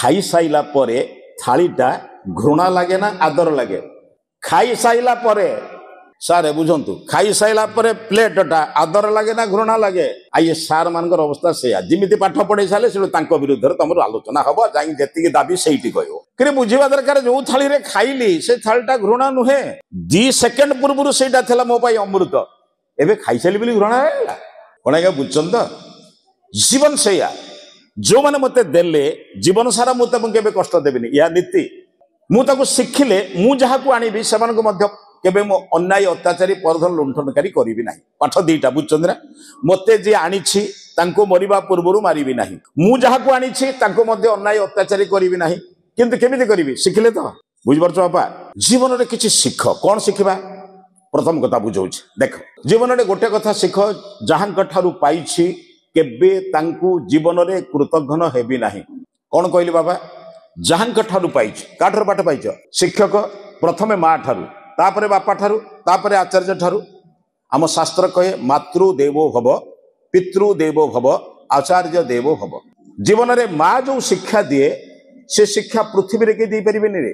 खाई साइला परे थालीटा घृणा लगे ना आदर लगे खाई साइला परे सारे बुझंतु खाई साइला परे प्लेटटा आदर लगे ना घृणा लगे आइए सार मानकर अवस्था से जिमिति पाठ पढ़े साले से तांको विरुद्ध रे तमर आलोचना हबो जाई जेतिकी दाबी सेठी कहयो कि बुझिबा दरकार जो थाली रे खाइली से थालीटा घृणा नुहे 2 सेकंड पूर्व सेटा थला मो पाई अमृत एबे खाई साइली बोली घृणा हैला कोन आगे बुझछन तो जीवन सेया जो माने मते देले जीवन सारा मु तम केबे कष्ट देबिनी या नीति मु ताको शिखिले मु जहा को आनिबी सेमान को मध्य केबे मो अन्याय अत्याचारी परधन लुंठनकारी करिबी नाही पाठ दीटा बुझचंद्रा मते जे आनिछि तांको मरिबा पूर्वरु मारिबी नाही मु जहा को आनिछि तांको मध्य अन्याय अत्याचारी करिबी नाही किंतु केमिति करिबी शिखिले तो बुझबरछ बापा जीवन रे किछि शिख कोन शिखबा प्रथम कथा बुझौछ देख जीवन रे गोटे कथा शिख जहां कठारु पाइछि केबे तांको जीवन रे कृतज्ञ हेबी नाही कोन कहली बाबा जहां कठारु पाइछि काठर पाठ पाइछ शिक्षक प्रथमे मा ठारु तापरे बापा ठारु तापरे आचार्य ठारु आम शास्त्र कहे मातृ देवो भव पितृ देवो भव आचार्य देवो भव जीवन रे माँ जो शिक्षा दिए से शिक्षा पृथ्वी रे के दी परिबेनी रे